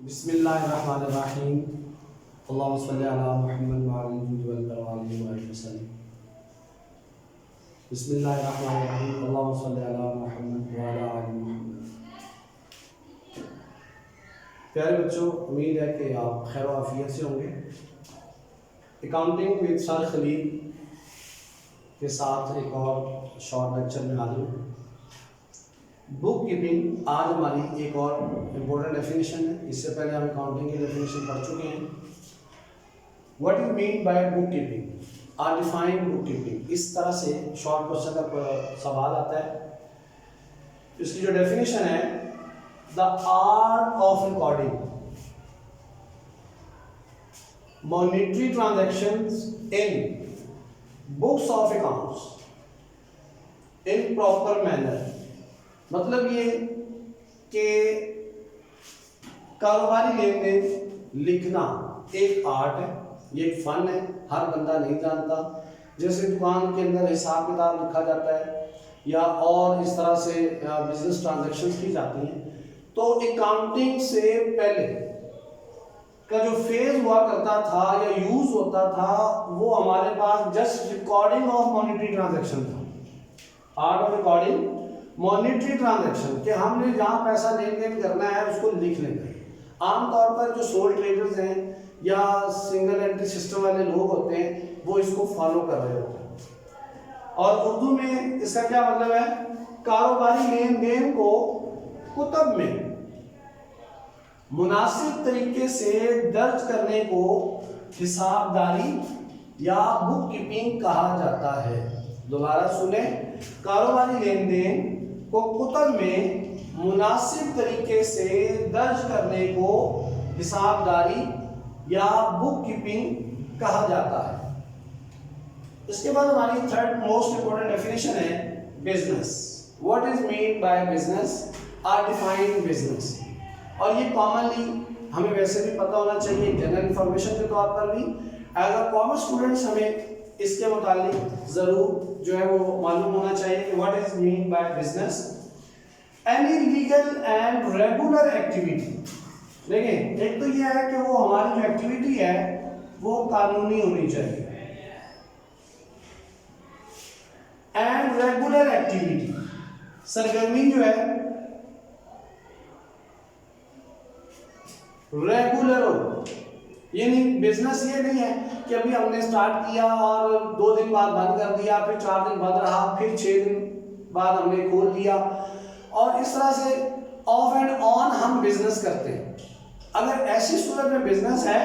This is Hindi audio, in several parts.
बिस्मिल्लाहिर्रहमानिर्रहीम। अल्लाहुम्मा सल्लि अला मुहम्मद व अला आलिहि वसल्लम। बिस्मिल्लाहिर्रहमानिर्रहीम। अल्लाहुम्मा सल्लि अला मुहम्मद व अला आलि मुहम्मद। प्यारे बच्चों, उम्मीद है कि आप खैर व आफियत से होंगे। अकाउंटिंग विद सर खलील के साथ एक और शॉर्ट लेक्चर में हाजिर हूँ। बुक कीपिंग आज हमारी एक और इम्पोर्टेंट डेफिनेशन है। इससे पहले हम अकाउंटिंग की डेफिनेशन पढ़ चुके हैं। What is mean by bookkeeping, or define bookkeeping. इस तरह से शॉर्ट क्वेश्चन का सवाल आता है। इसकी जो डेफिनेशन है, the art of recording monetary transactions in books of accounts in proper manner. मतलब ये कि कारोबारी लेन देन लिखना एक आर्ट है, ये एक फन है, हर बंदा नहीं जानता। जैसे दुकान के अंदर हिसाब किताब लिखा जाता है या और इस तरह से बिजनेस ट्रांजैक्शंस की जाती हैं। तो अकाउंटिंग से पहले का जो फेज हुआ करता था या यूज होता था, वो हमारे पास just recording of monetary transaction था। Art of recording monetary transaction कि हमने जहाँ पैसा लेन देन करना है उसको लिख लेना है। आमतौर पर जो सोल ट्रेडर्स हैं या सिंगल एंट्री सिस्टम वाले लोग होते हैं, वो इसको फॉलो कर रहे होते हैं। और उर्दू में इसका क्या मतलब है? कारोबारी लेन देन को कुतब में मुनासिब तरीके से दर्ज करने को हिसाबदारी या बुक कीपिंग कहा जाता है। दोबारा सुने, कारोबारी लेन देन को कुतब में मुनासिब तरीके से दर्ज करने को हिसाबदारी या बुक कीपिंग कहा जाता है। इसके बाद हमारी थर्ड मोस्ट इंपोर्टेंट डेफिनेशन है business. What is mean by business, or define business. और ये कॉमनली हमें वैसे भी पता होना चाहिए, जनरल इंफॉर्मेशन के तौर पर भी। एज अ कॉमर्स स्टूडेंट्स हमें इसके मुतालिक जरूर जो है वो मालूम होना चाहिए कि what is mean by business. Any legal and regular activity. देखिए, एक तो ये है कि वो हमारी जो एक्टिविटी है वो कानूनी होनी चाहिए। एंड रेगुलर एक्टिविटी, सरगर्मी जो है रेगुलर हो। ये नहीं, बिजनेस ये नहीं है कि अभी हमने स्टार्ट किया और 2 दिन बाद बंद कर दिया, फिर 4 दिन बंद रहा, फिर 6 दिन बाद हमने खोल लिया, और इस तरह से ऑफ एंड ऑन हम बिजनेस करते हैं। अगर ऐसी सूरत में बिजनेस है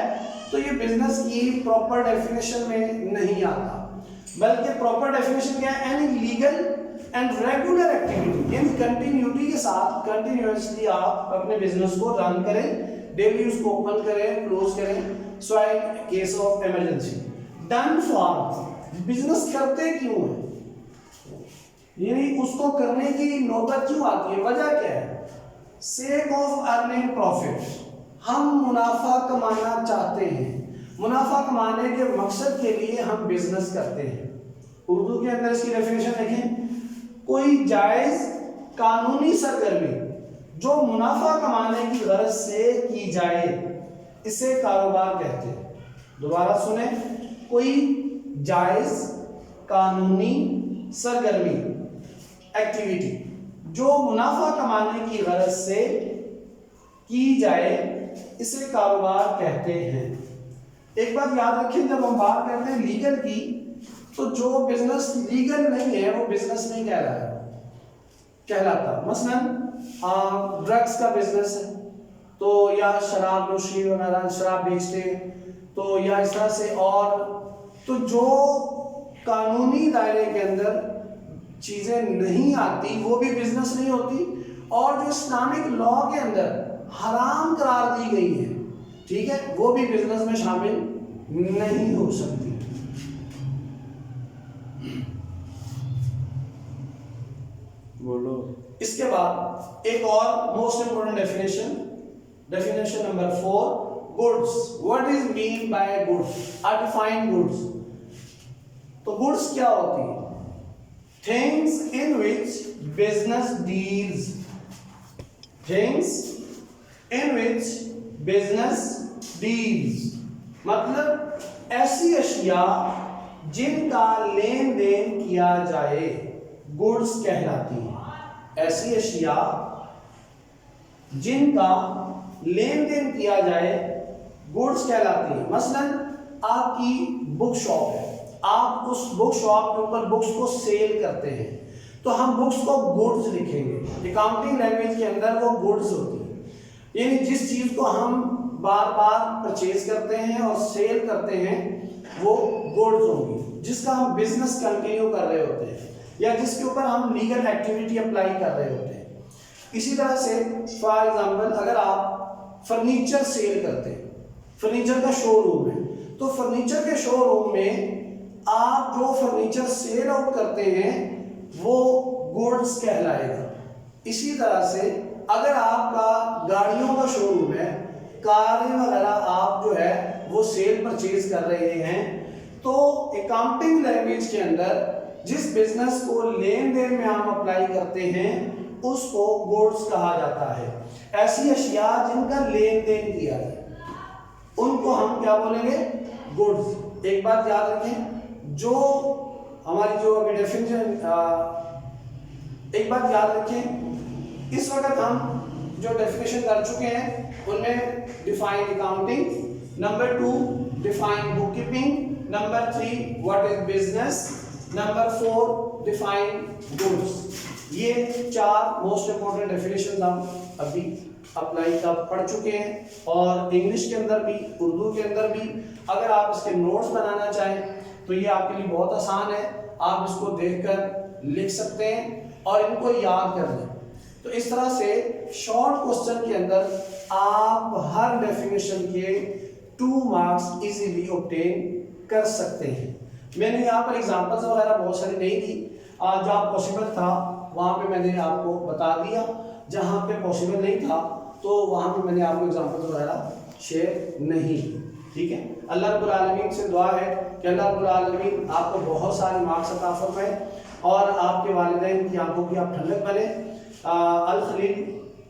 तो ये बिजनेस की प्रॉपर डेफिनेशन में नहीं आता, बल्कि प्रॉपर डेफिनेशन क्या है? Any legal and regular activity, यानी कंटिन्यूटी के साथ कंटिन्यूअसली आप अपने बिजनेस को रन करें, डेली उसको ओपन करें, क्लोज करें, so in case of emergency. Done for, business करते क्यों है, यानी उसको करने की नौबत क्यों आती है, वजह क्या है? सेक ऑफ अर्निंग प्रॉफिट, हम मुनाफा कमाना चाहते हैं, मुनाफा कमाने के मकसद के लिए हम बिजनेस करते हैं। उर्दू के अंदर इसकी डेफिनेशन देखें, कोई जायज कानूनी सरगर्मी जो मुनाफा कमाने की गरज से की जाए, इसे कारोबार कहते हैं। दोबारा सुने, कोई जायज कानूनी सरगर्मी एक्टिविटी जो मुनाफा कमाने की गरज से की जाए, इसे कारोबार कहते हैं। एक बात याद रखें, जब हम बात करते हैं लीगल की, तो जो बिजनेस लीगल नहीं है वो बिजनेस नहीं कहलाता। मसलन ड्रग्स का बिजनेस है तो, या शराब नोशी वगैरह, शराब बेचते हैं तो, या इस तरह से, और तो जो कानूनी दायरे के अंदर चीजें नहीं आती वो भी बिजनेस नहीं होती, और जो इस्लामिक लॉ के अंदर हराम करार दी गई है, ठीक है, वो भी बिजनेस में शामिल नहीं हो सकती। बोलो। इसके बाद एक और most important definition, definition number 4, goods. What is mean by goods, or define goods. तो गुड्स क्या होती है? Things in which business deals, things in which business deals मतलब ऐसी अशिया जिनका लेन देन किया जाए, गुड्स कहलाती हैं। ऐसी अशिया जिनका लेन देन किया जाए गुड्स कहलाती हैं। मसलन आपकी बुक शॉप है, आप उस बुक शॉप के ऊपर बुक्स को सेल करते हैं, तो हम बुक्स को गुड्स लिखेंगे। अकाउंटिंग लैंग्वेज के अंदर वो गुड्स होती है, यानी जिस चीज को हम बार बार परचेज करते हैं और सेल करते हैं वो गुड्स होगी, जिसका हम बिजनेस कंटिन्यू कर रहे होते हैं या जिसके ऊपर हम लीगल एक्टिविटी अप्लाई कर रहे होते हैं। इसी तरह से फॉर एग्जांपल अगर आप फर्नीचर सेल करते हैं, फर्नीचर का शोरूम है, तो फर्नीचर के शोरूम में आप जो फर्नीचर सेल आउट करते हैं वो गुड्स कहलाएगा। इसी तरह से अगर आपका गाड़ियों का शोरूम है, कारें वगैरह आप जो है वो सेल परचेज कर रहे हैं, तो अकाउंटिंग लैंग्वेज के अंदर जिस बिजनेस को लेन देन में हम अप्लाई करते हैं उसको गुड्स कहा जाता है। ऐसी अशिया जिनका लेन देन किया जाए उनको हम क्या बोलेंगे? गुड्स। एक बात याद रखें, जो हमारी जो अभी डेफिनेशन, एक बात याद रखें, इस वक्त हम जो डेफिनेशन कर चुके हैं उनमें define accounting, number 2 define book keeping, number 3 what is business, number 4 define goods. ये 4 मोस्ट इंपोर्टेंट डेफिनेशन हम अभी अप्लाई कर पढ़ चुके हैं, और इंग्लिश के अंदर भी उर्दू के अंदर भी। अगर आप इसके नोट्स बनाना चाहें तो ये आपके लिए बहुत आसान है, आप इसको देखकर लिख सकते हैं और इनको याद कर लें। तो इस तरह से शॉर्ट क्वेश्चन के अंदर आप हर डेफिनेशन के 2 मार्क्स इजीली ऑब्टेन कर सकते हैं। मैंने यहाँ पर एग्जांपल्स वगैरह बहुत सारी नहीं दी, जहाँ पॉसिबल था वहाँ पे मैंने आपको बता दिया, जहाँ पे पॉसिबल नहीं था तो वहाँ पे मैंने आपको एग्जांपल्स वगैरह शेयर नहीं की। ठीक है, अल्लाह रब्बुल आलमीन से दुआ है कि अल्लाह रब्बुल आलमीन आपको बहुत सारे मार्क्स अता फरमाए और आपके वालिदैन की आंखों की आप ठंडक बने। अल खलील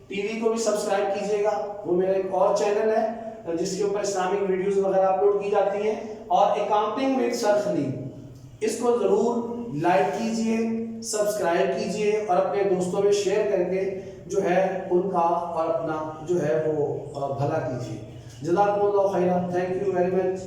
टीवी को भी सब्सक्राइब कीजिएगा, वो मेरा एक और चैनल है जिसके ऊपर इस्लामिक वीडियोस वगैरह अपलोड की जाती हैं। और अकाउंटिंग विद सर खलील, इसको ज़रूर लाइक कीजिए, सब्सक्राइब कीजिए और अपने दोस्तों में शेयर करके जो है उनका और अपना जो है वो भला कीजिए। जज़ाकुमुल्लाह खैरा, थैंक यू वेरी मच।